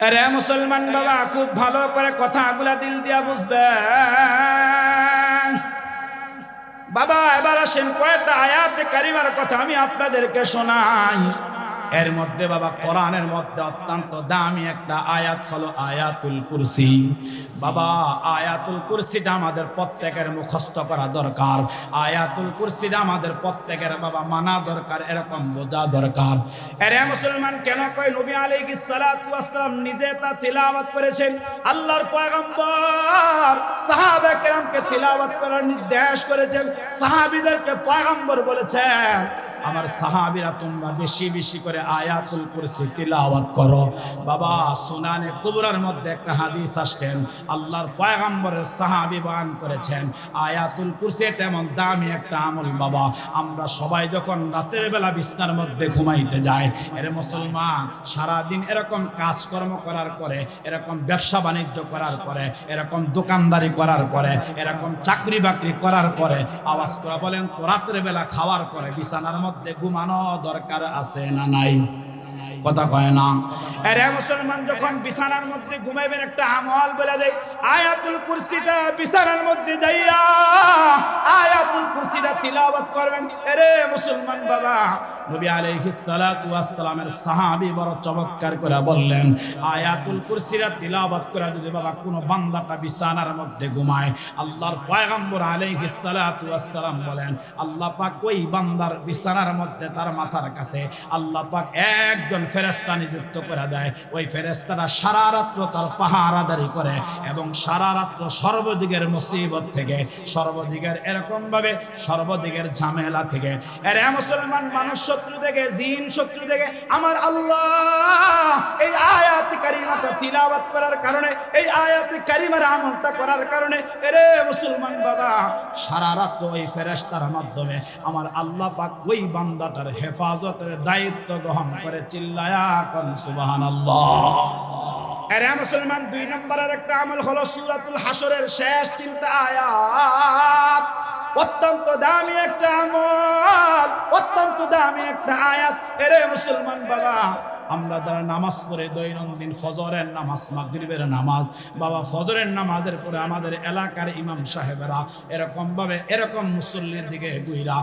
আরে মুসলমান বাবা, খুব ভালো করে কথাগুলা দিল দিয়া বুঝবেন বাবা। এবার আসেন কয়েকটা আয়াত কারিমার কথা আমি আপনাদেরকে শোনাই। এর মধ্যে বাবা কোরআনের মধ্যে অত্যন্ত দামি একটা আয়াত হলো আয়াতুল কুরসি। বাবা আয়াতুল কুরসিটা আমাদের প্রত্যেকের মুখস্থ করা দরকার। আয়াতুল কুরসিটা আমাদের প্রত্যেকের বাবা মানা দরকার, এরকম বোঝা দরকার। এরে মুসলমান, কেন কই নবী আলাইহিস সালাতু ওয়াস সালাম নিজে তা তিলাওয়াত করেছেন। আল্লাহর পয়গম্বর সাহাবা কেরামকে তিলাওয়াত করার নির্দেশ করেছেন। সাহাবীদেরকে পয়গম্বর বলেছেন, আমার সাহাবীরা তোমরা বেশি বেশি করে আয়াতুল কুরসি তিলাওয়াত করো। বাবা সুনানে কুবরার মধ্যে একটা হাদিস আসছেন, আল্লাহর পয়গম্বরের সাহাবী বয়ান করেছেন আয়াতুল কুরসি এমন দামি একটা আমল বাবা। আমরা সবাই যখন রাতের বেলা বিছানার মধ্যে ঘুমাইতে যাই, এর মুসলমান সারাদিন এরকম কাজকর্ম করার পরে, এরকম ব্যবসা বাণিজ্য করার পরে, এরকম দোকানদারি করার পরে, এরকম চাকরি বাকরি করার পরে আওয়াজ করে বলেন তো রাতের বেলা খাওয়ার পরে বিছানার মধ্যে ঘুমানো দরকার আছে না নাই? কথা কয় না। আরে মুসলমান, যখন বিছানার মধ্যে ঘুমাইবেন একটা আমল বলে দেই, আয়াতুল কুরসিটা বিছানার মধ্যে যাইয়া আয়াতুল কুরসিটা তিলাওয়াত করবেন। আরে মুসলমান বাবা, নবী আলাইহিস সালাতু ওয়াস সালামের সাহাবী বড় চমৎকার করে বললেন, আয়াতুল কুরসিটা তিলাওয়াত করে যদি বাবা কোনো বান্দাটা বিছানার মধ্যে ঘুমায়, আল্লাহর পয়গম্বর আলাইহিস সালাতু ওয়াস সালাম বলেন আল্লাহ পাক ওই বান্দার বিছানার মধ্যে তার মাথার কাছে আল্লাহ পাক একজন ফেরেশতা নিযুক্ত করে দেয়। ওই ফেরেশতারা সারা রাত্র তার পাহারাদারি করে এবং সারা রাত্র সর্বদিকের মুসিবত থেকে, সর্বদিকের এরকম ভাবে সর্বদিকের ঝামেলা থেকে, আরে মুসলমান মানুষ শত্রু থেকে, জিন শত্রু থেকে আমার আল্লাহ এই আয়াত কারিমাটা তিলাওয়াত করার কারণে, এই আয়াত কারিমার আমলটা করার কারণে আরে মুসলমান বাবা সারা রাত ওই ফেরেশতার মাধ্যমে আমার আল্লাহ পাক ওই বান্দাটার হেফাজতের দায়িত্ব গ্রহণ করে। চিল্লায়া কোন সুবহানাল্লাহ। আরে মুসলমান, 2 নম্বরের একটা আমল হলো সূরাতুল হাসরের শেষ 3টা আয়াত। অত্যন্ত দামি একটা আমল, অত্যন্ত দামি একটা আয়াত। এরে মুসলমান বাবা, আমরা যারা নামাজ পড়ে দৈনন্দিন ফজরের নামাজ, মাগরিবের নামাজ, বাবা ফজরের নামাজের পরে আমাদের এলাকার ইমাম সাহেবেরা এরকম ভাবে এরকম মুসল্লির দিকে গুইরা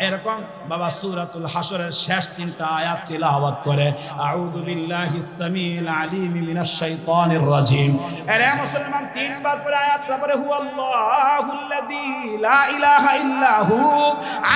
এরকম বাবা সূরাতুল হাসরের শেষ 3টা আয়াত তিলাওয়াত করে। আউযু বিল্লাহিস সামিল আলিম মিনাশ শাইতানির রাজিম। আরে মুসলমান 3 বার পরে আয়াতটা পরে হুয়াল্লাহুল্লাযী লা ইলাহা ইল্লা হু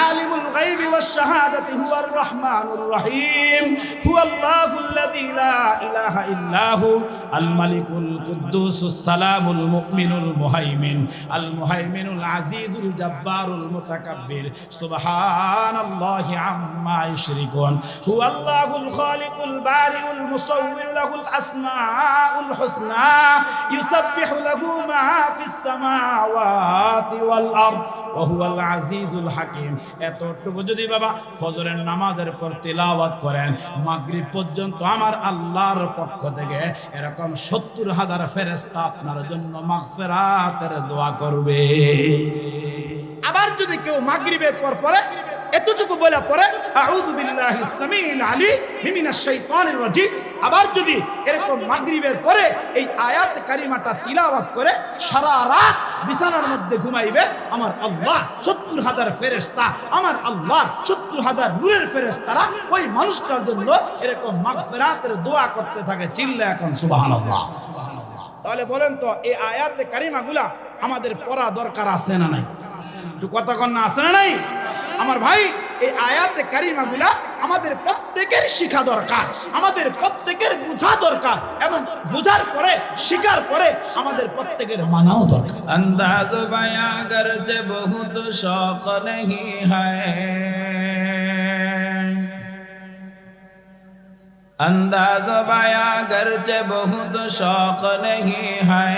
আলিমুল গায়বি ওয়াশ শাহাদাতি হুয়ার রহমানুর রহিম হুয়াল্লাহুল্লাযী লা ইলাহা ইল্লা হু আল মালিকুল কুদ্দুসুস সালামুল মুমিনুল মুহাইমিন আল মুহাইমিনুল আজিজুল জাব্বারুল মুতাকাব্বির সুবহানাল্লাহি আম্মা ইউশরিকুন হুয়াল্লাহুল খালিকুল বারিউল মুসাউবিরু লাহুল আসমাউল হুসনা ইউসাব্বিহু লাহু মা ফিস সামাওয়াতি ওয়াল আরদ ওয়া হুয়াল আজিজুল হাকীম। এতটুকু যদি বাবা ফজরের নামাজের পর তিলাওয়াত করেন, মাগরিব পর্যন্ত আমার আল্লাহর পক্ষ থেকে এরকম 70,000 ফেরেশতা আপনার জন্য মাগফিরাতের দোয়া করবে। আবার যদি কেউ মাগরিবের পর পরে এতটুকু বলে পরে আউযু বিল্লাহিস সামিল আলিম মিনাশ শাইতানির রাজিম, আবার যদি এরকম মাগরিবের পরে এই আয়াত কারিমাটা তিলাওয়াত করে সারা রাত বিছানার মধ্যে ঘুমাইবে, আমার আল্লাহ 70,000 ফেরেশতা, আমার আল্লাহ 70,000 নূরের ফেরেশতারা ওই মানুষটার জন্য এরকম মাগফিরাতের দোয়া করতে থাকে। চিল্লা এখন সুবহানাল্লাহ। তাহলে বলেন তো এই আয়াত কারিমাগুলা আমাদের পড়া দরকার আছে না নাই? একটু কথা কন না, আছে না নাই? আমার ভাই, এই আয়াতে কারিমাগুলা আমাদের প্রত্যেকের শিখা দরকার, আমাদের প্রত্যেকের বোঝা দরকার, এবং বোঝার পরে শিখার পরে আমাদের প্রত্যেকের মানাও দরকার। अंदाज़ बयां गरजे बहुत शौक नहीं है, अंदाज़ बयां गरजे बहुत शौक नहीं है,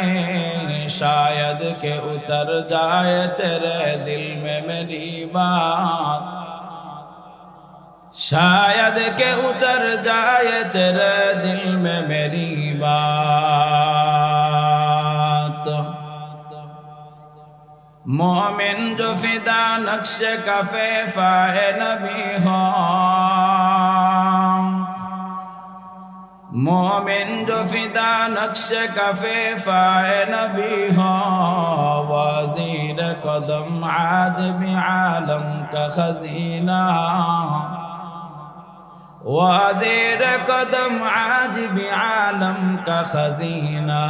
शायद के उतर जाए तेरे दिल में मेरी बात, शायद के उतर जाए तेरे दिल में मेरी बात। मोमिन जो फिदा नक्श कफे फाए नबी हो, मोमिन जो फिदा नक्श कफे फाए नबी हो वज़ीर कदम आज भी आलम का खजीना वज़ीर कदम आज भी आलम का खजीना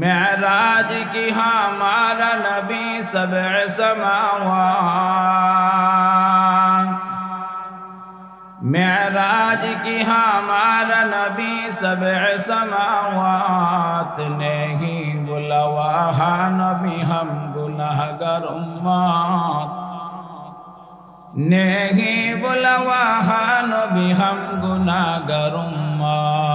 मेराज की हमारा नबी सबअ समावात मेराज की हमारा नबी सबअ समावात नहीं बुलवा नबी हम गुनाहगार उम्मत नहीं बुलवा नबी हम गुनाहगार उम्मत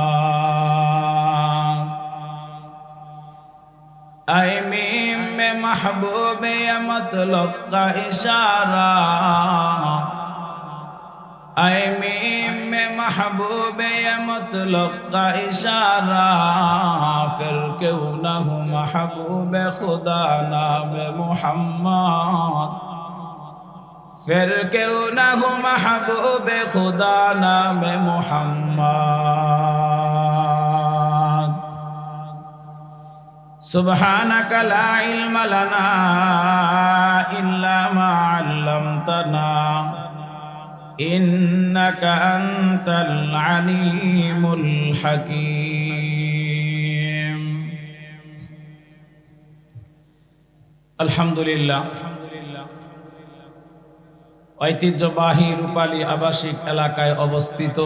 ऐ मीम में महबूब या मतलब का इशारा ऐ मीम में महबूब या मतलब का इशारा फिर क्यों न हो महबूब खुदा नाम मोहम्मद फिर क्यों न हो महबूब खुदा नाम मोहम्मद सुब्हानक ला इल्म लना इल्ला मा अल्लमतना इन्नका अंतल अलीमुल हकीम। अल्हम्दुलिल्लाह ঐতিহ্যবাহী রূপালী আবাসিক এলাকায় অবস্থিত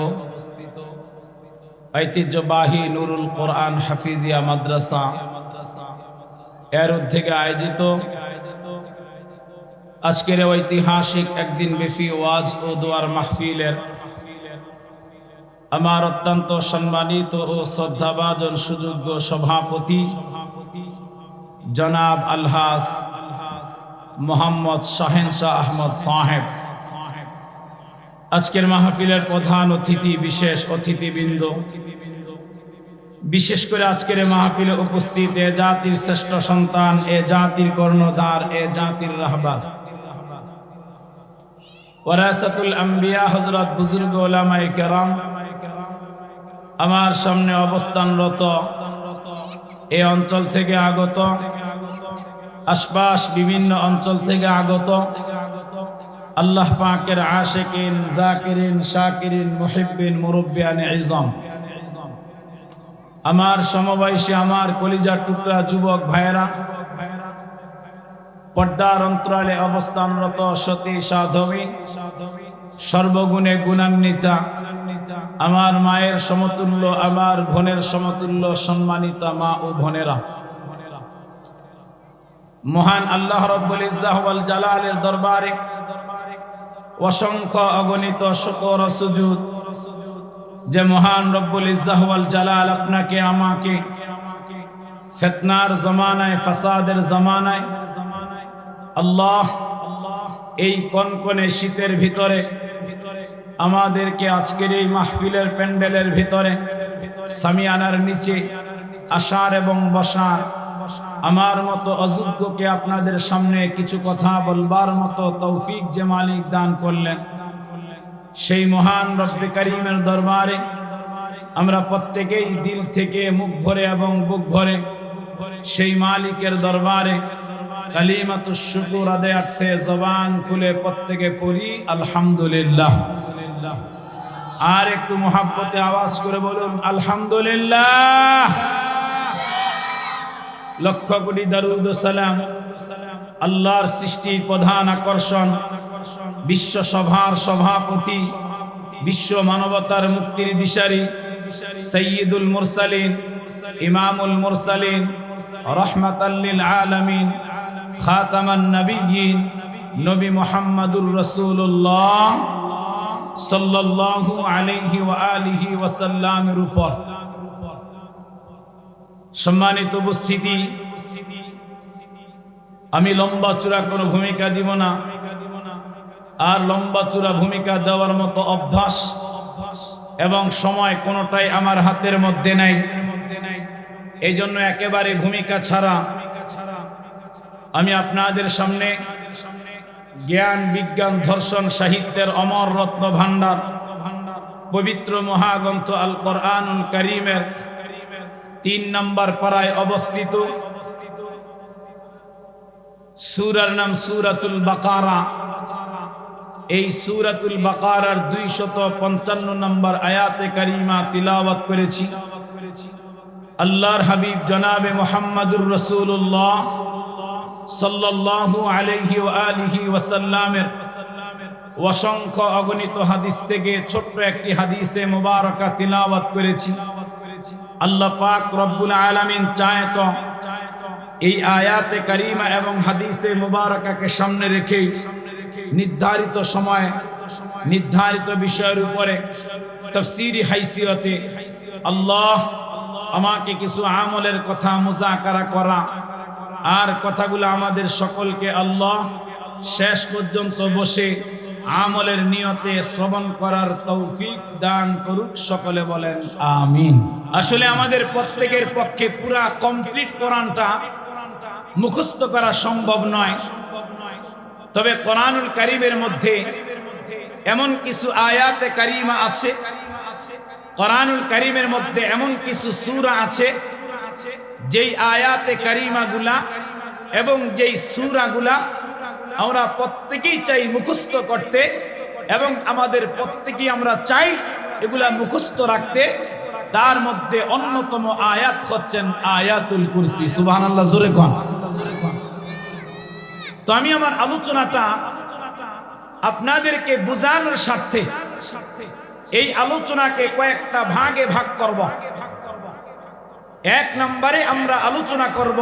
ঐতিহ্যবাহী নুরুল কোরআন হাফিজিয়া মাদ্রাসা এর উদ্যোগে আয়োজিত আজকের ঐতিহাসিক একদিন ব্যাপী ওয়াজ ও দোয়ার মাহফিলের আমার অত্যন্ত সম্মানিত ও শ্রদ্ধাভাজন সুযোগ্য সভাপতি জনাব আলহাজ মোহাম্মদ শাহেনশাহ আহমদ সাহেব, আজকের মাহফিলের প্রধান অতিথি, বিশেষ অতিথিবৃন্দ, বিশেষ করে আজকের মাহফিলে উপস্থিত এ জাতির শ্রেষ্ঠ সন্তান, এ জাতির কর্ণধার, এ জাতির রাহবার ওয়ারাসাতুল আম্বিয়া হযরত বুজুর্গ উলামায়ে কেরাম, আমার সামনে অবস্থানরত এই অঞ্চল থেকে আগত, আশপাশ বিভিন্ন অঞ্চল থেকে আগত আল্লাহ পাকের আশিকিন, জাকিরিন, শাকিরিন, মুহিব্বিন, মুরব্বিয়ানে ইজম, আমার সমবয়সী, আমার কলিজার টুকরা যুবক ভাইয়েরা, পর্দার অন্তরালে অবস্থানরত সতী সাধবী, সর্বগুণে গুণান্বিতা, আমার মায়ের সমতুল্য, আমার বোনের সমতুল্য সম্মানিতা মা ও বোনেরা, মহান আল্লাহ রাব্বুল ইজ্জাহ ওয়াল জালালের দরবারে অসংখ্য অগণিত শুকর ও সুজুদ যে মহান রব্বুল ইজ্জাহ ওয়াল জালাল আপনাকে আমাকে ফিতনার জামানায়, ফাসাদের জামানায় আল্লাহ এই কনকনে শীতের ভিতরে আমাদেরকে আজকের এই মাহফিলের প্যান্ডেলের ভিতরে সামিয়ানার নিচে আসার এবং বসার, আমার মতো অযোগ্যকে আপনাদের সামনে কিছু কথা বলবার মতো তৌফিক যে মালিক দান করলেন, সেই মহান রব্বে করিমের দরবারে আমরা প্রত্যেকেই দিল থেকে মুখ ভরে এবং বুক ভরে সেই মালিকের দরবারে কালিমাতুশ শুকর আদায়ার্থে জবান খুলে প্রত্যেকে পড়ি আলহামদুলিল্লাহ। আর একটু মুহাব্বতে আওয়াজ করে বলুন আলহামদুলিল্লাহ। লক্ষ কোটি দরুদ ও সালাম আল্লাহর সৃষ্টির প্রধান আকর্ষণ, বিশ্ব সভার সভাপতি, বিশ্ব মানবতার মুক্তির দিশারি, সাইয়্যিদুল মুরসালিন, ইমামুল মুরসালিন, রাহমাতাল লিল আলামিন, খাতামান নবিয়্যিন, নবী মুহাম্মদুর রাসূলুল্লাহ সাল্লাল্লাহু আলাইহি ওয়া আলিহি ওয়াসাল্লামের উপর সম্মানিত উপস্থিতি, আমি লম্বা চূড়া কোনো ভূমিকা দিব না, আর লম্বা চূড়া ভূমিকা দেওয়ার মতো অভ্যাস এবং সময় কোনোটাই আমার হাতের মধ্যে নাই। এই জন্য একেবারে ভূমিকা ছাড়া আমি আপনাদের সামনে জ্ঞান বিজ্ঞান ধর্ষণ সাহিত্যের অমর রত্ন ভাণ্ডার পবিত্র মহাগ্রন্থ আল কোরআনুল কারীমের 3 নম্বর পারায় অবস্থিত সূরার নাম সূরাতুল বাকারা। এই সূরাতুল বাকারার 255 নম্বর আয়াতে কারিমা তিলাওয়াত করেছি। আল্লাহর হাবিব জনাবে মুহাম্মদুর রাসূলুল্লাহ সাল্লাল্লাহু আলাইহি ওয়া আলিহি ওয়াসাল্লামের অসংখ্য অগণিত হাদিস থেকে ছোট্ট একটি হাদিসে মুবারাকা তিলাওয়াত করেছি। আল্লাহ পাক রব্বুল আলামিন চায় তো এই আয়াতে কারিমা এবং হাদিসে মুবারাকাকে সামনে রেখে নির্ধারিত সময় নির্ধারিত বিষয়ের উপরে তাফসীরি হাইসিয়তে আল্লাহ আমাকে কিছু আমলের কথা মুযাকারা করা আর কথাগুলো আমাদের সকলকে আল্লাহ শেষ পর্যন্ত বসে আমলের নিয়তে শ্রবণ করার তৌফিক দান করুক। সকলে বলেন আমিন। আসলে আমাদের প্রত্যেকের পক্ষে পুরা কমপ্লিট কোরআনটা মুখস্থ করা সম্ভব নয়, তবে কোরআনুল কারীমের মধ্যে এমন কিছু আয়াতে কারিমা আছে, কোরআনুল কারীমের মধ্যে এমন কিছু সূরা আছে যেই আয়াতে কারিমাগুলা এবং যেই সূরাগুলা আমরা প্রত্যেকেই চাই মুখস্থ করতে এবং আমাদের প্রত্যেকেই আমরা চাই এগুলা মুখস্থ রাখতে। তার মধ্যে অন্যতম আয়াত হচ্ছেন আয়াতুল কুরসি। সুবহানাল্লাহ, জোরে কোন। তো আমি আমার আলোচনাটা আপনাদেরকে বোঝানোর স্বার্থে এই আলোচনাকে কয়েকটা ভাগে ভাগ করব। 1 নম্বরে আমরা আলোচনা করব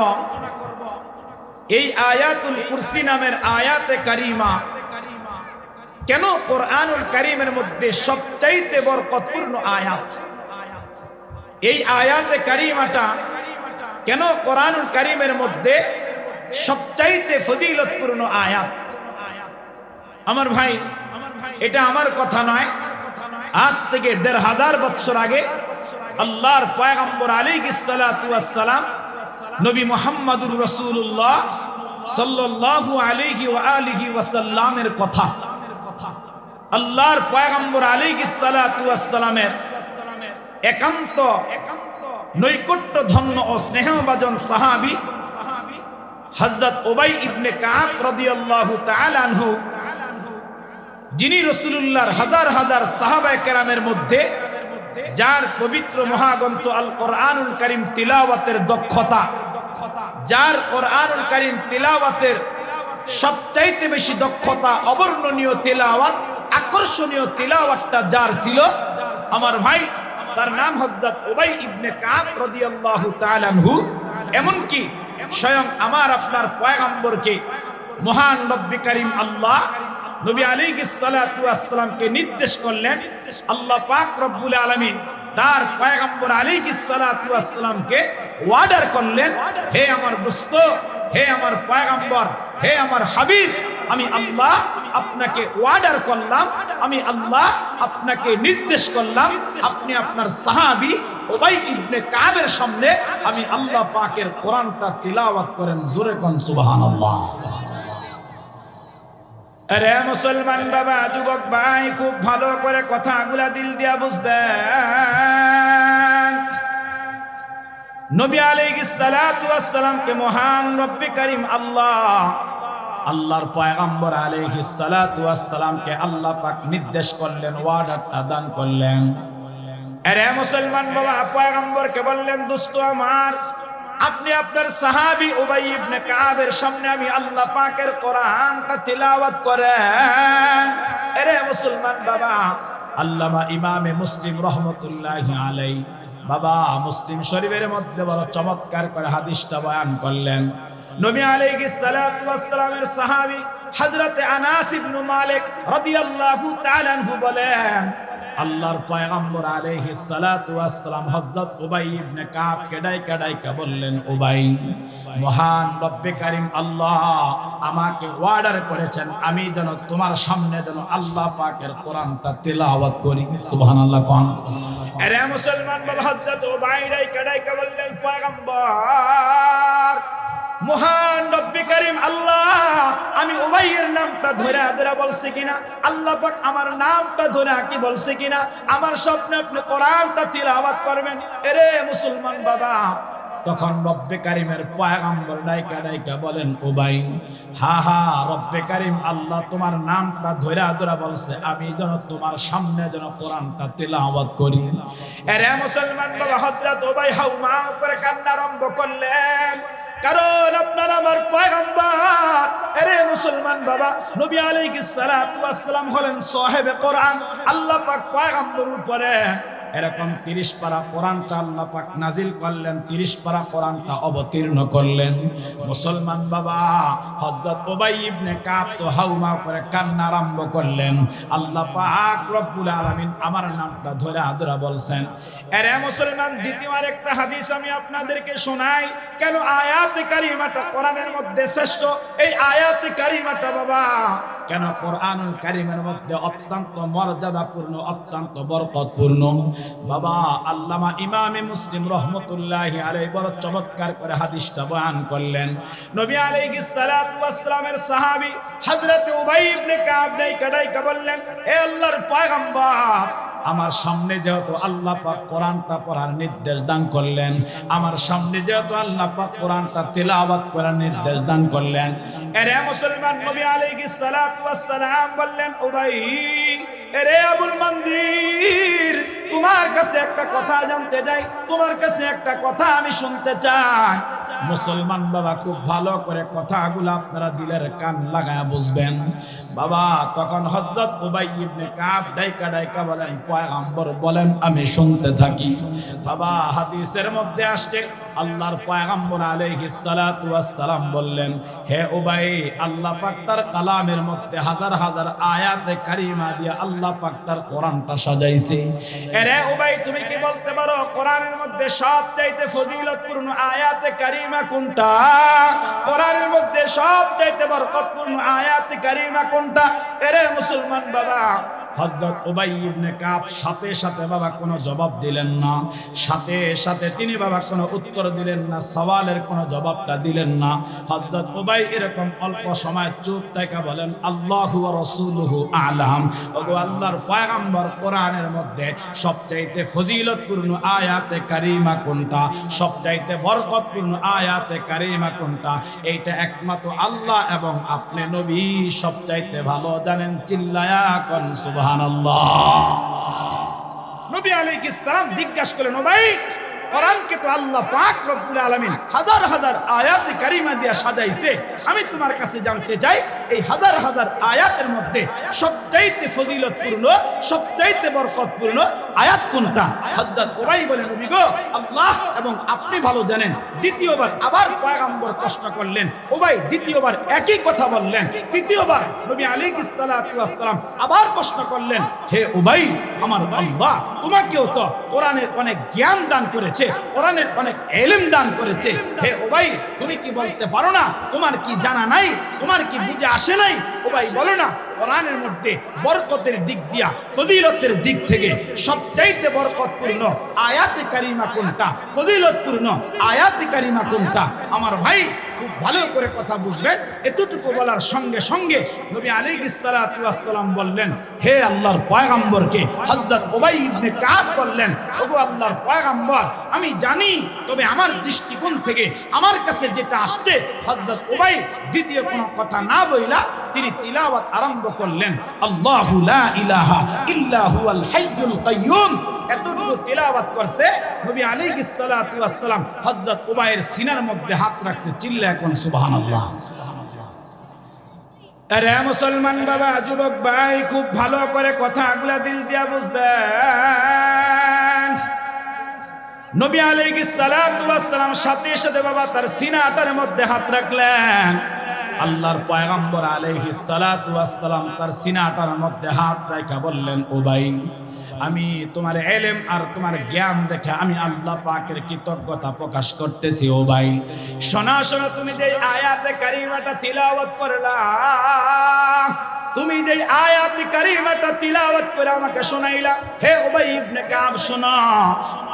এই আয়াতুল কুরসি নামের আয়াতে কারিমা কেন কোরআনুল কারীমের মধ্যে সবচাইতে বরকতপূর্ণ আয়াত। এই আয়াতে কারিমাটা কেন কোরআনুল কারীমের মধ্যে সবচাইতে ফজিলতপূর্ণ আয়াত। আমার ভাই, এটা আমার কথা নয়, আজ থেকে 1500 বছর আগে আল্লাহর পয়গম্বর আলাইহিস সালাতু ওয়াস সালাম নবী মুহাম্মদুর রাসূলুল্লাহ সাল্লাল্লাহু আলাইহি ওয়া আলিহি ওয়াসাল্লামের কথা। আল্লাহর পয়গম্বর আলাইহিস সালাতু ওয়াস সালামের একান্ত নৈকট্য ধন্য ও স্নেহভাজন সাহাবী হযরত উবাই ইবনে কাব রাদিয়াল্লাহু তাআলা আনহু, যিনি রাসূলুল্লাহর হাজার হাজার সাহাবায়ে কেরামের মধ্যে যার পবিত্র মহাগ্রন্থ আল কোরআনুল কারীম তিলাওয়াতের দক্ষতা, যার কোরআনুল কারীম তিলাওয়াতের সবচাইতে বেশি দক্ষতা, অবর্ণনীয় তিলাওয়াত, আকর্ষণীয় তিলাওয়াতটা যার ছিল, আমার ভাই তার নাম হযরত উবাই ইবনে কাব রাদিয়াল্লাহু তাআলা আনহু। এমনকি স্বয়ং আমার আপনার পয়গম্বরকে মহান রব্বি কারীম আল্লাহ নবী আলাইহিস সালাতু ওয়াস সালামকে নির্দেশ করলেন, আল্লাহ পাক রব্বুল আলামিন তার পয়গম্বর আলাইহিস সালাতু ওয়াস সালামকে অর্ডার করলেন, হে আমার দোস্ত, হে আমার পয়গম্বর, হে আমার হাবিব, আমি আল্লাহ আপনাকে অর্ডার করলাম, আমি আল্লাহ আপনাকে নির্দেশ করলাম, আপনি আপনার সাহাবী উবাই ইবনে কাবের সামনে আমি আল্লাহ পাকের কোরআনটা তিলাওয়াত করেন। জোরে কোন সুবহানাল্লাহ। আরে মুসলমান বাবা, যুবক ভাই, খুব ভালো করে কথাগুলা দিল দিয়া বুঝবেন। নবী আলাইহিস সালাতু ওয়াস সালামকে মহান রব্বি কারীম আল্লাহ, আল্লাহর পয়গম্বর আলাইহিস সালাতু ওয়াস সালামকে আল্লাহ পাক নির্দেশ করলেন, ওয়ার্ডারটা দান করলেন। আরে মুসলমান বাবা, পয়গম্বরকে বললেন, দোস্ত আমার, আপনি আপনার সাহাবী উবাই ইবনে কাবের সামনে আমি আল্লাহ পাকের কোরআনটা তিলাওয়াত করেন। আরে মুসলমান বাবা, আল্লামা ইমামে মুসলিম রহমতুল্লাহি আলাইহি বাবা মুসলিম শরীফের মধ্যে বড় চমৎকার করে হাদিসটা বয়ান করলেন। নবী আলাইহিস সালাতু ওয়াস সালামের সাহাবী হযরতে আনাস ইবনে মালিক রাদিয়াল্লাহু তাআলা আনহু বলেন, আল্লাহর পয়গম্বর আলাইহিস সালাতু ওয়াস সালাম হযরত উবাই ইবনে কাবকে ডাইকা বললেন, উবাই, মহান রব্বে কারীম আল্লাহ আমাকে অর্ডার করেছেন আমি যেন তোমার সামনে যেন আল্লাহ পাকের কোরআনটা তিলাওয়াত করি। সুবহানাল্লাহ কোন। আরে মুসলমান বাবা, হযরত উবাই ডাইকা বললেন, পয়গম্বর মহান রব্বি করিম আল্লাহ আমি উবাইয়ের নামটা ধরে ধরে বলছি কিনা, আল্লাহ পাক আমার নামটা ধরে কি বলছে কিনা, আমার স্বপ্নে আপনি কোরআনটা তিলাওয়াত করবেন। এরে মুসলমান বাবা, তখন রব্বে কারিমের পয়গম্বর ডাইকা ডাইকা বলেন, উবাই হা হা রব্বে কারিম আল্লাহ তোমার নামটা ধরে ধরে বলছে, আমি যেন তোমার সামনে যেন কোরআনটা তিলাওয়াত করি। এরে মুসলমান বাবা, হযরত উবাই হাউমা করে কান্না আরম্ভ করলেন, কারণ আপনার আমার পয়গম্বর, আরে মুসলমান বাবা, নবী আলাইহিস সালাতু ওয়াস সালাম হলেন সাহেবে কোরআন। আল্লাহ পাক পয়গম্বরের উপরে এরকম 30 পারা কোরআনটা আল্লাহ পাক নাজিল করলেন, 30 পারা কোরআনটা অবতীর্ণ করলেন। মুসলমান বাবা, হযরত উবাই ইবনে কাব তো হাউমা করে কান্না আরম্ভ করলেন, আল্লাহ পাক রব্বুল আলামিন আমার নামটা ধরে ধরে বলছেন। এরে মুসলমান, দ্বিতীয় আরেকটা হাদিস আমি আপনাদেরকে শোনাই, কেন আয়াতে কারিমাটা কোরআনের মধ্যে শ্রেষ্ঠ। এই আয়াতে কারিমাটা বাবা কেন কোরআনুল কারীমের মধ্যে অত্যন্ত মর্যাদাপূর্ণ, অত্যন্ত বরকতপূর্ণ। বাবা আল্লামা ইমামে মুসলিম রহমতুল্লাহি আলাইহি বড় চমৎকার করে হাদিসটা বয়ান করলেন। নবী আলাইহিস সালাতু ওয়াস সালামের সাহাবী হযরত উবাই ইবনে কাব ডাইকা বললেন, হে আল্লাহর পয়গম্বর, আমার সামনে যেহেতু আল্লাহ পাক কোরআনটা পড়ার নির্দেশ দান করলেন, আমার সামনে যেহেতু আল্লাহ পাক কোরআনটা তিলাওয়াত করার নির্দেশ দান করলেন, এরে মুসলমান নবী আলাইহিস সালাতু ওয়াস সালাম বললেন, উবাই এরে আবুল মনজির, তোমার কাছে একটা কথা জানতে যাই, তোমার কাছে একটা কথা আমি শুনতে চাই। মুসলমান বাবা, খুব ভালো করে কথাগুলো আপনারা দিলের কান লাগায়া বুঝবেন। বাবা তখন হযরত উবাই ইবনে কাব ডাইকা ডাইকা বলেন, পয়গম্বর বলেন, আমি শুনতে থাকি। বাবা হাদিসের মধ্যে আসছে, আল্লাহর পয়গম্বর আলাইহিস সালাতু ওয়াস সালাম বললেন, হে উবাই, আল্লাহ পাক তার কালামের মধ্যে হাজার হাজার আয়াতে কারিমা দিয়ে আল্লাহ পাক তার কোরআনটা সাজাইছে। এরে উবাই, তুমি কি বলতে পারো কোরআনের মধ্যে সবচাইতে ফজিলতপূর্ণ আয়াতে কারিমা কোনটা? কোরআনের মধ্যে সবচাইতে বরকতপূর্ণ আয়াতে কারিমা কোনটা? এরে মুসলমান বাবা, হযরত উবাই ইবনে কাব সাথে সাথে বাবা কোনো জবাব দিলেন না, সাথে সাথে তিনি বাবা কোনো উত্তর দিলেন না, সওয়ালের কোনো জবাবটা দিলেন না। হযরত উবাই এরকম অল্প সময় চুপ থেকে বলেন, আল্লাহু ওয়া রাসূলুহু আ'লাম। ওগো আল্লাহর পয়গম্বর, কোরআনের মধ্যে সবচাইতে ফজিলতপূর্ণ আয়াতে কারিমা কোনটা, সবচাইতে বরকতপূর্ণ আয়াতে কারিমা কোনটা, এইটা একমাত্র আল্লাহ এবং আপনি নবী সবচাইতে ভালো জানেন। চিল্লায়া কোন সুবহানাল্লাহ। নবী আলাইহিস সালাম জিজ্ঞাসা করলেন, ও ভাই, কোরআনকে তো আল্লাহ পাক রব্বুল আলামিন হাজার হাজার আয়াতে কারিমা দিয়ে সাজাইছে, আমি তোমার কাছে জানতে চাই এই হাজার হাজার আয়াতের মধ্যে সবচাইতে ফজিলতপূর্ণ, সবচাইতে বরকতপূর্ণ আয়াত কোনটা? হযরত উবাই বলেন, নবী গো, আল্লাহ এবং আপনি ভালো জানেন। দ্বিতীয়বার আবার পয়গম্বর প্রশ্ন করলেন, উবাই দ্বিতীয়বার একই কথা বললেন। তৃতীয়বার নবী আলাইহিস সালাতু ওয়াস সালাম আবার প্রশ্ন করলেন, হে উবাই, আমার আল্লাহ তোমাকেও তো কোরআনের অনেক জ্ঞান দান করেছে, কোরআনের অনেক ইলম দান করেছে। হে উবাই, তুমি কি বলতে পারো না? তোমার কি জানা নাই? তোমার কি বুঝে আসে নাই? উবাই বলো না, কোরআনের মধ্যে বরকতের দিক দিয়া, ফজিলতের দিক থেকে সবচাইতে বরকতপূর্ণ আয়াতে কারিমা কোনটা, ফজিলতপূর্ণ আয়াতে কারিমা কোনটা? আমার ভাই খুব ভালো করে কথা বুঝবেন। এতটুকু বলার সঙ্গে সঙ্গে নবী আলাইহিস সালাতু ওয়াস সালাম বললেন, হে আল্লাহর পয়গম্বরকে হযরত উবাই ইবনে কাব বললেন, ওগো আল্লাহর পয়গম্বর, আমি জানি, তবে আমার দৃষ্টিকোণ থেকে আমার কাছে যেটা আসছে, হযরত উবাই দ্বিতীয় কোনো কথা না বইলা তিনি তিলাওয়াত আরম্ভ করলেন, আল্লাহু লা ইলাহা ইল্লা হুয়াল হাইয়ুল কাইয়ুম। এতটুকু তিলাওয়াত করছে, নবী আলাইহিস সালাতু ওয়াস সালাম হযরত উবাইয়ের সিনার মধ্যে হাত রাখছে। চিল্লা এখন সুবহানাল্লাহ। আরে মুসলমান বাবা, যুবক ভাই, খুব ভালো করে কথাগুলা দিল দিয়া বুঝবেন। নবী আলাইহিস সালাতু ওয়াস সালাম সাথে সাথে বাবা তার সিনাটার মধ্যে হাত রাখলেন। আল্লাহর পয়গম্বর আলাইহিস সালাতু ওয়াস সালাম তার সিনাটার মধ্যে হাত রাখা বললেন, উবাই, আমি তোমার ইলম আর তোমার জ্ঞান দেখে আমি আল্লাহ পাকের কৃতজ্ঞতা প্রকাশ করতেছি। ও ভাই, শোনা শোনা, তুমি যে আয়াতে কারিমাটা তিলাওয়াত করলা, তুমি যে আয়াতে কারিমাটা তিলাওয়াত করে আমাকে শোনাইলা, হে উবাই ইবনে কাব শোনো,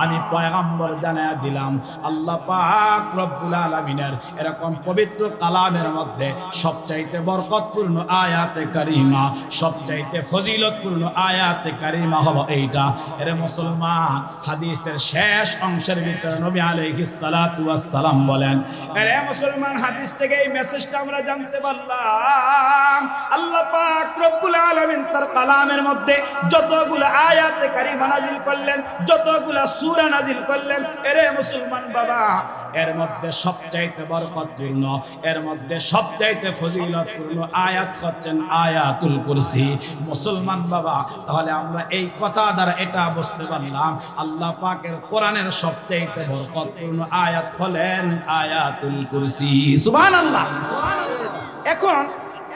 আমি পয়গম্বর জানায়া দিলাম আল্লাহ পাক রব্বুল আলামিনের এরকম পবিত্র কালামের মধ্যে সবচাইতে বরকতপূর্ণ আয়াতে কারিমা, সবচাইতে ফজিলতপূর্ণ আয়াতে কারিমা হলো এইটা। এর মুসলমান, হাদিসের শেষ অংশের ভিতরে নবী আলাইহিস সালাতু ওয়াস সালাম বলেন, এরে মুসলমান, হাদিস থেকে এই মেসেজটা আমরা জানতে পারলাম আল্লাহ পাক রব্বুল আলামিন তার কালামের মধ্যে যতগুলো আয়াতে কারিমা নাজিল করলেন, যতগুলো সূরা নাজিল করলেন, এরে মুসলমান বাবা, এর মধ্যে সবচাইতে বরকতপূর্ণ, এর মধ্যে সবচাইতে ফজিলতপূর্ণ আয়াত হচ্ছেন আয়াতুল কুরসি। মুসলমান বাবা, তাহলে আমরা এই কথা দ্বারা এটা বুঝতে পারলাম আল্লাহ পাকের কোরআনের সবচাইতে বরকতপূর্ণ আয়াত হলেন আয়াতুল কুরসি। সুবহানাল্লাহ। এখন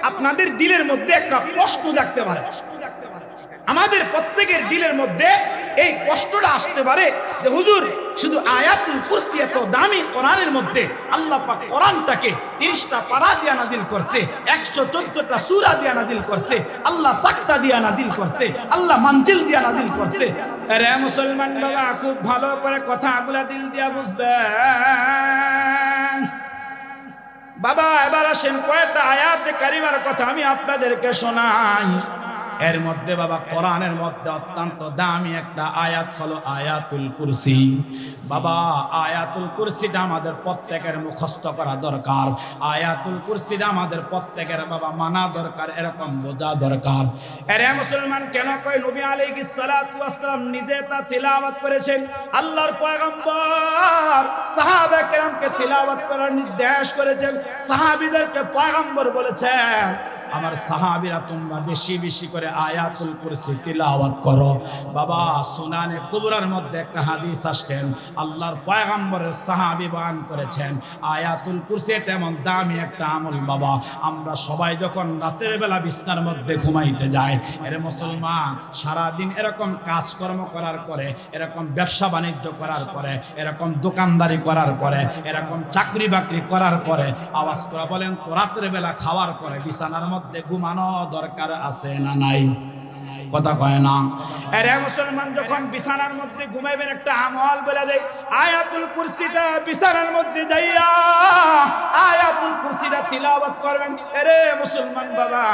আপনাদের দিলের মধ্যে একটা প্রশ্ন জাগতে পারে, আমাদের প্রত্যেকের দিলের মধ্যে এই কষ্টটা আসতে পারে যে হুজুর, শুধু আয়াতুল কুরসি এত দামি কোরআনের মধ্যে আল্লাহ পাক কোরআনটাকে 30টা পারা দিয়া নাজিল করছে, 114টা সূরা দিয়া নাজিল করছে, আল্লাহ সাক্তা দিয়া নাজিল করছে, আল্লাহ মঞ্জিল দিয়া নাজিল করছে। আরে মুসলমান বাবা, খুব ভালো করে কথাগুলা দিল দিয়া বুঝবেন বাবা। এবার আসেন কয়েকটা আয়াতে কারিমার কথা আমি আপনাদেরকে শোনাই। এর মধ্যে বাবা, কোরআনের মধ্যে অত্যন্ত দামি একটা আয়াত হলো আয়াতুল কুরসি। বাবা, আয়াতুল কুরসিটা আমাদের প্রত্যেকের মুখস্থ করা দরকার, আয়াতুল কুরসিটা আমাদের প্রত্যেকের বাবা মানা দরকার, এরকম বোঝা দরকার। এরে মুসলমান, কেন কই নবী আলাইহিস সালাতু ওয়াস সালাম নিজে তা তিলাওয়াত করেছেন, আল্লাহর পয়গম্বর সাহাবা কেরামকে তিলাওয়াত করার নির্দেশ করেছেন, সাহাবীদেরকে পয়গম্বর বলেছেন আমার সাহাবীরা তোমরা বেশি বেশি করে আয়াতুল কুরসি তিলাওয়াত করো। বাবা, সুনানে কুবরার মধ্যে একটা হাদিস আসছেন, আল্লাহর পয়গম্বরের সাহাবী বয়ান করেছেন আয়াতুল কুরসি এমন দামি একটা আমল বাবা। আমরা সবাই যখন রাতের বেলা বিছনার মধ্যে ঘুমাইতে যাই, এর মুসলমান, সারাদিন এরকম কাজকর্ম করার পরে, এরকম ব্যবসা বাণিজ্য করার পরে, এরকম দোকানদারি করার পরে, এরকম চাকরি বাকরি করার পরে আওয়াজ করে বলেন তো, রাতের বেলা খাওয়ার পরে বিছানার মধ্যে ঘুমানো দরকার আছে না নাই? কথা কয় না। আরে মুসলমান, যখন বিছানার মধ্যে ঘুমাইবেন একটা আমল বলে দেয়, আয়াতুল কুরসিটা বিছানার মধ্যে যাইয়া আয়াতুল কুরসিটা তিলাওয়াত করবেন। আরে মুসলমান বাবা,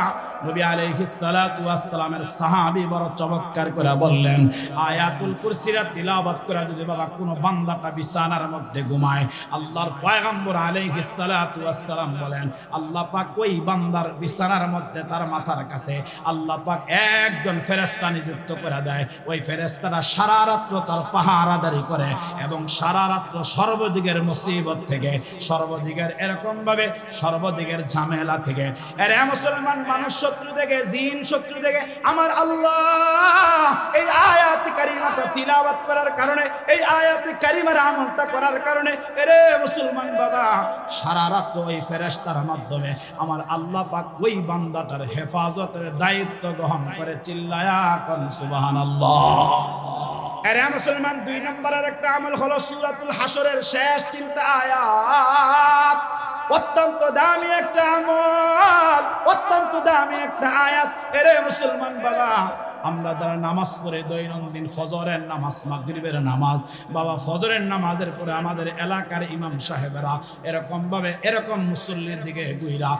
নবী আলাইহিস সালাতু ওয়াস সালামের সাহাবী বড় চমৎকার করে বললেন, আয়াতুল কুরসিটা তিলাওয়াত করে যদি বাবা কোনো বান্দাটা বিছানার মধ্যে ঘুমায়, আল্লাহর পয়গম্বর আলাইহিস সালাতু ওয়াস সালাম বলেন আল্লাহ পাক ওই বান্দার বিছানার মধ্যে তার মাথার কাছে আল্লাহ পাক একজন ফেরেশতা নিযুক্ত করে দেয়। ওই ফেরেশতারা সারা রাত্র তার পাহারাদারি করে এবং সারা রাত্র সর্বদিকের মুসিবত থেকে, সর্বদিকের এরকম ভাবে সর্বদিকের ঝামেলা থেকে, এরে মুসলমান, মানুষ শত্রু থেকে, জিন শত্রু থেকে আমার আল্লাহ এই আয়াত কারিমাটা তিলাওয়াত করার কারণে, এই আয়াত কারিমার আমলটা করার কারণে, এরে মুসলমান বাবা, সারা রাত ওই ফেরেশতার মাধ্যমে আমার আল্লাহ পাক ওই বান্দাটার হেফাজতের দায়িত্ব গ্রহণ করে। চিল্লায়া কোন সুবহানাল্লাহ। আরে মুসলমান, 2 নম্বরের একটা আমল হলো সূরাতুল হাসরের শেষ 3টা আয়াত। অত্যন্ত দামি একটা আমল, অত্যন্ত দামি একটা আয়াত। এরে মুসলমান বাবা, আমরা যারা নামাজ পড়ে দৈনন্দিন ফজরের নামাজ, মাগরিবের নামাজ, বাবা ফজরের নামাজের পরে আমাদের এলাকার ইমাম সাহেবেরা এরকম ভাবে এরকম মুসল্লির দিকে গুইরা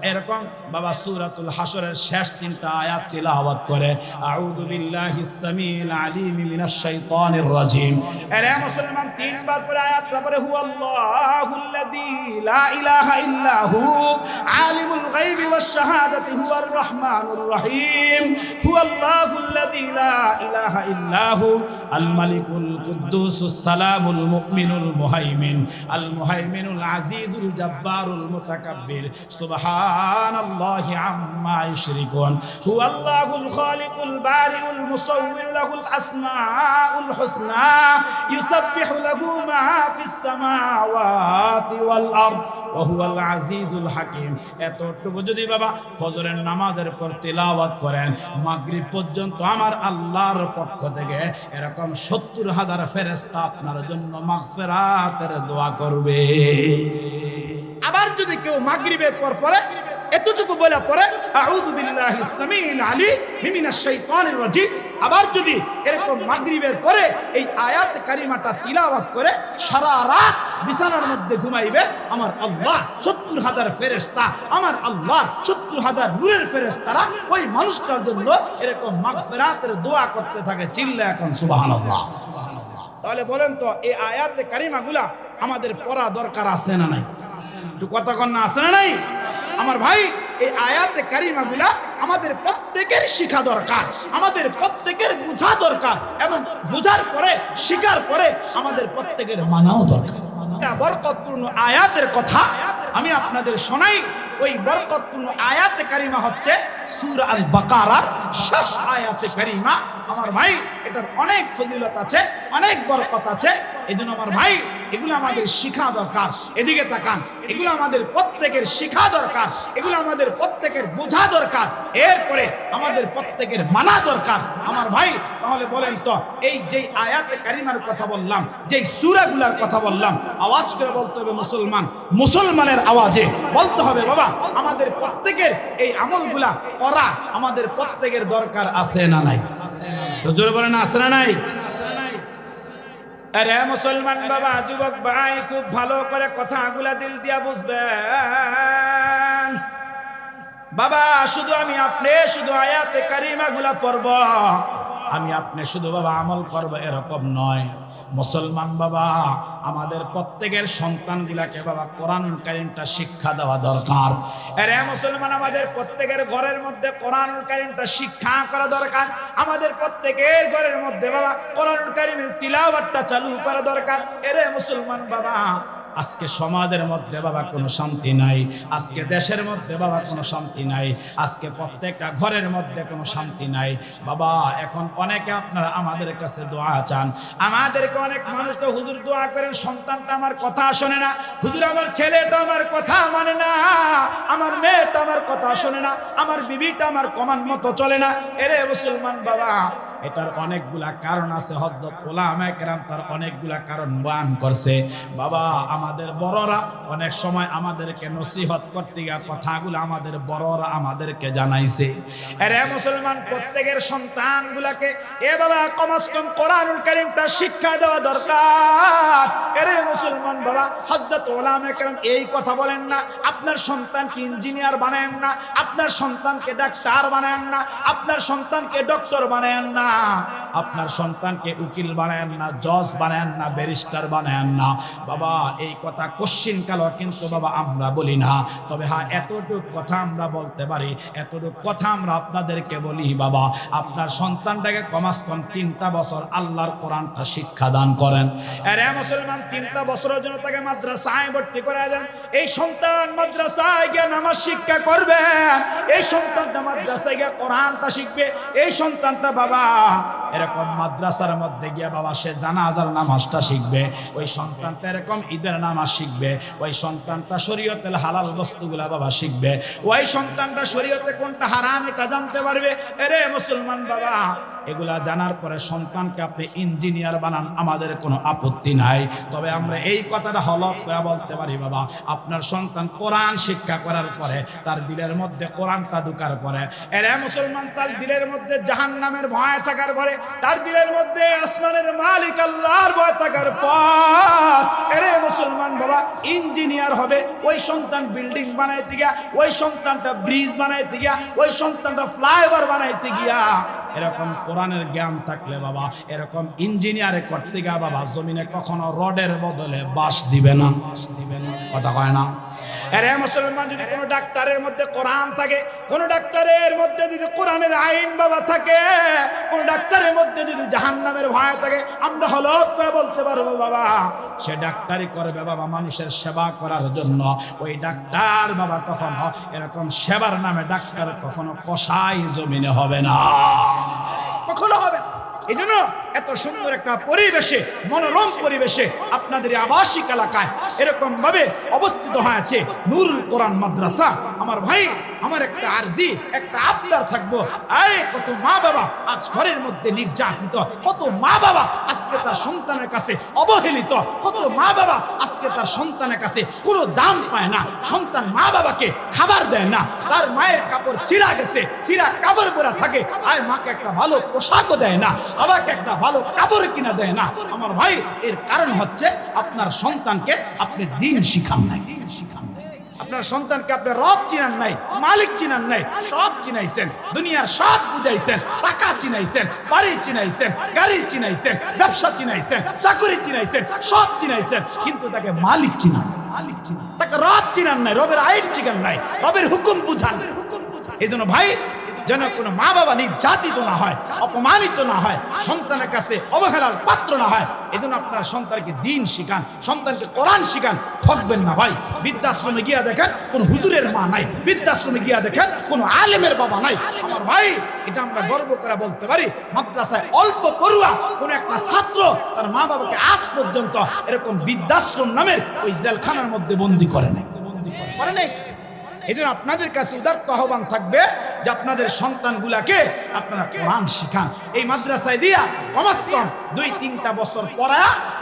এরকম বাবা সূরাতুল হাসরের শেষ 3টা আয়াত তিলাওয়াত করে। আউযু বিল্লাহিস সামিল আলিম মিনাশ শাইতানির রাজিম। এরে মুসলমান, 3 বার পরে আয়াতটা পরে হুয়াল্লাহুল্লাযী লা ইলাহা ইল্লাহু আলিমুল গায়বি ওয়াশ শাহাদাতি হুয়ার রহমানুর রহিম। হুয়াল্লাহুল্লাযী লা ইলাহা ইল্লাহু আল মালিকুল কুদ্দুসুস সালামুল মুমিনুল মুহাইমিন আল মুহাইমিনুল আজিজুল জাব্বারুল মুতাকাব্বির সুবহানাল্লাহি আম্মা ইউশরিকুন। হুয়াল্লাহুল খালিকুল বারিউল মুসাউবিরু লাহুল আসমাউল হুসনা ইউসাব্বিহু লাহু মা ফিস সামাওয়াতি ওয়াল আরদ ওয়া হুয়াল আজিজুল হাকীম। এতটুকু যদি বাবা ফজরের নামাজের পর তিলাওয়াত করেন, মাগরিব পর্যন্ত আমার আল্লাহর পক্ষ থেকে এরকম 70,000 ফেরেশতা আপনার জন্য মাগফিরাতের দোয়া করবে। আবার যদি কেউ মাগরিবের পর পরে এতটুকু বলে পড়ে আউযু বিল্লাহিস সামিল আলিম মিনাশ শাইতানির রাজিম, আবার যদি এরকম মাগরিবের পরে এই আয়াত কারিমাটা তিলাওয়াত করে সারা রাত বিছানার মধ্যে ঘুমাইবে, আমার আল্লাহ 70,000 ফেরেশতা, আমার আল্লাহ 70,000 নূরের ফেরেশতারা ওই মানুষটার জন্য এরকম মাগফিরাতের দোয়া করতে থাকে। চিল্লা এখন সুবহানাল্লাহ। তাহলে বলেন তো এই আয়াতে কারিমাগুলা আমাদের পড়া দরকার আছে না নাই? একটু কথা কন না, আছে না নাই? আমার ভাই, এই আয়াতে কারিমাগুলা আমাদের প্রত্যেকের শিখা দরকার, আমাদের প্রত্যেকের বোঝা দরকার, এবং বোঝার পরে শিখার পরে আমাদের প্রত্যেকের মানাও দরকার। এটা বরকতপূর্ণ আয়াতের কথা আমি আপনাদের শোনাই। ওই বরকতপূর্ণ আয়াতে কারিমা হচ্ছে সূরা আল বাকারার শেষ আয়াতে কারিমা। আমার ভাই, এটার অনেক ফজিলত আছে, অনেক বরকত আছে। এজন্য আমার ভাই, এগুলো আমাদের শিখা দরকার। এদিকে তাকান, এগুলো আমাদের প্রত্যেকের শিখা দরকার, এগুলো আমাদের প্রত্যেকের বোঝা দরকার, এরপরে আমাদের প্রত্যেকের মানা দরকার। আমার ভাই, তাহলে বলেন তো এই যে আয়াতে কারিমার কথা বললাম, যেই সূরাগুলার কথা বললাম, আওয়াজ করে বলতে হবে মুসলমানের আওয়াজে বলতে হবে, বাবা আমাদের প্রত্যেকের এই আমলগুলা করা আমাদের প্রত্যেকের দরকার আছে না নাই? তো জোরে বলেন, আছে না নাই? আরে মুসলমান বাবা, যুবক ভাই, খুব ভালো করে কথাগুলা দিল দিয়া বুঝবেন। বাবা শুধু আমি আপনি শুধু আয়াতে কারিমাগুলা পড়ব, আমি আপনি শুধু বাবা আমল করব এরকম নয়। মুসলমান বাবা, আমাদের প্রত্যেকের সন্তানগুলাকে বাবা কোরআনুল কারীমটা শিক্ষা দেওয়া দরকার। আরে মুসলমান, আমাদের প্রত্যেকের ঘরের মধ্যে কোরআনুল কারীমটা শিক্ষা করা দরকার। আমাদের প্রত্যেকের ঘরের মধ্যে বাবা কোরআনুল কারীমের তিলাওয়াতটা চালু করা দরকার। এরে মুসলমান বাবা, আজকে সমাজের মধ্যে বাবা কোনো শান্তি নাই, আজকে দেশের মধ্যে বাবা কোনো শান্তি নাই, আজকে প্রত্যেকটা ঘরের মধ্যে কোনো শান্তি নাই। বাবা এখন অনেকে আপনারা আমাদের কাছে দোয়া চান, আমাদেরকে অনেক মানুষ তো হুজুর দোয়া করেন, সন্তানটা আমার কথা শোনে না, হুজুর আমার ছেলেটা আমার কথা মানে না, আমার মেয়েটা আমার কথা শোনে না, আমার বিবিটা আমার কমান মতো চলে না। এরে মুসলমান বাবা, এটার অনেকগুলা কারণ আছে। হযরত উলামায়ে কেরাম তার অনেকগুলা কারণ বয়ান করছে। বাবা আমাদের বড়রা অনেক সময় আমাদেরকে নসিহত করতে গিয়ে কথাগুলো আমাদের বড়রা আমাদেরকে জানাইছে। আরে মুসলমান, প্রত্যেকের সন্তানগুলাকে এ বাবা কমস কম কোরআনুল কারীমটা শিক্ষা দেওয়া দরকার। আরে মুসলমান বাবা, হযরত উলামায়ে কেরাম এই কথা বলেন না আপনার সন্তানকে ইঞ্জিনিয়ার বানায়েন না, আপনার সন্তানকে ডাক্তার বানায়েন না, আপনার সন্তানকে ডক্টর বানায়েন না, আপনার সন্তানকে উকিল বানায়েন না, জজ বানায়েন না, ব্যারিস্টার বানায়েন না। বাবা এই কথা কোশ্চিন কালো কিন্তু বাবা আমরা বলি না। তবে হ্যাঁ, এতটুকু কথা আমরা বলতে পারি, এতটুকু কথা আমরা আপনাদেরকে বলি, বাবা আপনার সন্তানটাকে কমাস কম 3টা বছর আল্লাহর কোরআনটা শিক্ষা দান করেন। আরে মুসলমান, 3টা বছরের জন্য তাকে মাদ্রাসায় ভর্তি করে দেন। এই সন্তান মাদ্রাসায় গিয়ে নামাজ শিক্ষা করবেন, এই সন্তানটা মাদ্রাসায় গিয়ে কোরআনটা শিখবে, এই সন্তানটা বাবা এরকম মাদ্রাসার মধ্যে গিয়ে বাবা সে জানাজার নামাজটা শিখবে, ওই সন্তানটা এরকম ঈদের নামাজ শিখবে, ওই সন্তানটা শরীয়তের হালাল বস্তুগুলা বাবা শিখবে, ওই সন্তানটা শরীয়তে কোনটা হারাম এটা জানতে পারবে। এরে মুসলমান বাবা, এগুলা জানার পরে সন্তানকে আপনি ইঞ্জিনিয়ার বানান, আমাদের কোনো আপত্তি নাই। তবে আমরা এই কথাটা হলফ করে বলতে পারি, বাবা আপনার সন্তান কোরআন শিক্ষা করার পরে, তার দিলের মধ্যে কোরআনটা ঢুকার পরে, এরে মুসলমান তার দিলের মধ্যে জাহান্নামের ভয় থাকার পরে, তার দিলের মধ্যে আসমানের মালিক আল্লাহর ভয় থাকার পর, এরে মুসলমান বাবা ইঞ্জিনিয়ার হবে। ওই সন্তান বিল্ডিং বানাইতে গিয়া, ওই সন্তানটা ব্রিজ বানাইতে গিয়া, ওই সন্তানটা ফ্লাইওভার বানাইতে গিয়া এরকম কোরআনের জ্ঞান থাকলে বাবা এরকম ইঞ্জিনিয়ারে করতে গিয়া বাবা জমিনে কখনো রডের বদলে বাঁশ দিবে না, কথা কয় না। আরে মুসলমান, যদি কোনো ডাক্তারের মধ্যে কোরআন থাকে, কোন ডাক্তারের মধ্যে যদি কোরআনের আইন বাবা থাকে, কোন ডাক্তারের মধ্যে যদি জাহান্নামের ভয় থাকে, আমরা হলফ করে বলতে পারবো বাবা সে ডাক্তারি করবে বাবা মানুষের সেবা করার জন্য। ওই ডাক্তার বাবা কখনো এরকম সেবার নামে ডাক্তার কখনো কসাই জমিনে হবে না, কখনো হবে না। এই জন্য এত সুন্দর একটা পরিবেশে, মনোরম পরিবেশে আপনাদের আবাসিক এলাকায় এরকম ভাবে অবস্থিত হয়েছে নুরুল কোরআন মাদ্রাসা। আমার ভাই, আমার একটা আরজি, একটা আবদার থাকবো। এই কত মা বাবা আজ ঘরের মধ্যে নির্যাতিত, কত মা বাবা আজকে তার সন্তানের কাছে অবহেলিত, কত মা বাবা আজকে তার সন্তানের কাছে কোনো দাম পায় না। সন্তান মা বাবাকে খাবার দেয় না, তার মায়ের কাপড় চিরা গেছে, চিরা কাপড় পরা থাকে, আর মাকে একটা ভালো পোশাকও দেয় না, বাবাকে একটা ভালো কাপড় কিনা দেয় না। আমার ভাই, এর কারণ হচ্ছে আপনার সন্তানকে আপনি দিন শিখান নাই। আপনার সন্তানকে আপনি রব চিনান নাই, মালিক চিনান নাই। সব চিনাইছেন, দুনিয়ার সব বুঝাইছেন, টাকা চিনাইছেন, বাড়ি চিনাইছেন, গাড়ি চিনাইছেন, ব্যবসা চিনাইছেন, চাকরি চিনাইছেন, সব চিনাইছেন, কিন্তু তাকে মালিক চিনান নাই, তাকে রব চিনান নাই, রবের আইন চিনান নাই, রবের হুকুম বুঝান। এই জন্য ভাই, যেন কোনো মা বাবা নির্যাতিত না হয়, অপমানিত না হয়, সন্তানের কাছে অবহেলার পাত্র না হয়। এই জন্য আপনার সন্তানকে দিন শিখান, সন্তানকে কোরআন শিখান। ঠকবেন না ভাই। বৃদ্ধাশ্রমে গিয়া দেখেন কোন হুজুরের মা নাই, বৃদ্ধাশ্রমে গিয়া দেখেন কোন আলেমের বাবা নাই। আমার ভাই, এটা আমরা গর্ব করে বলতে পারি, মাদ্রাসায় অল্প পড়ুয়া কোন একটা ছাত্র তার মা বাবাকে আজ পর্যন্ত এরকম বৃদ্ধাশ্রম নামের ওই জেলখানার মধ্যে বন্দী করে নাই, করে নাই। এই জন্য আপনাদের কাছে উদারত আহ্বান থাকবে যে আপনাদের সন্তানগুলাকে আপনারা কোরআন শিখান। এই মাদ্রাসায় দিয়া কমাস কম 2-3টা বছর পড়া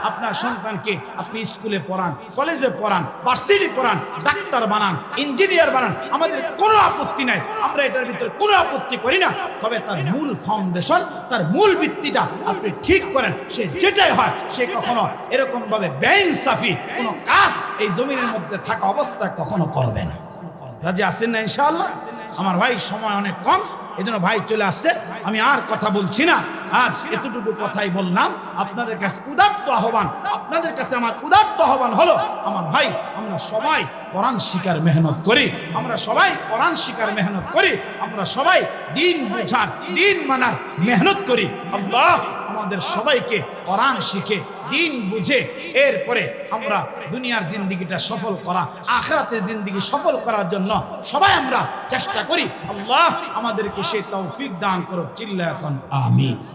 আপনার সন্তানকে আপনি স্কুলে পড়ান, কলেজে পড়ান, ভার্সিটি পড়ান, ডাক্তার বানান, ইঞ্জিনিয়ার বানান। আমাদের কোনো আপত্তি নাই, আমরা এটার ভিতরে কোনো আপত্তি করি না। তবে তার মূল ফাউন্ডেশন, তার মূল ভিত্তিটা আপনি ঠিক করেন। সে যেটাই হয়, সে কখনো এরকম ভাবে বেইনসাফি কোনো কাজ এই জমিনের মধ্যে থাকা অবস্থায় কখনো করবে না। রাজি আছেন না ইনশাআল্লাহ? আমার ভাই, সময় অনেক কম, এই জন্য ভাই চলে আসছে, আমি আর কথা বলছি না। আজ এতটুকু কথাই বললাম। আপনাদের কাছে উদাত্ত আহ্বান, আপনাদের কাছে আমার উদাত্ত আহ্বান হলো, আমার ভাই, আমরা সবাই কোরআন শিকার মেহনত করি, আমরা সবাই কোরআন শিকার মেহনত করি, আমরা সবাই দিন বুঝার, দিন মানার মেহনত করি। আল্লাহ আমাদের সবাইকে কোরআন শিখে দিন বুঝে এরপরে আমরা দুনিয়ার জিন্দেগিটা সফল করা, আখিরাতের জিন্দেগি সফল করার জন্য সবাই আমরা চেষ্টা করি। আল্লাহ আমাদেরকে সেই তৌফিক দান করুক। চিল্লা এখন আমিন।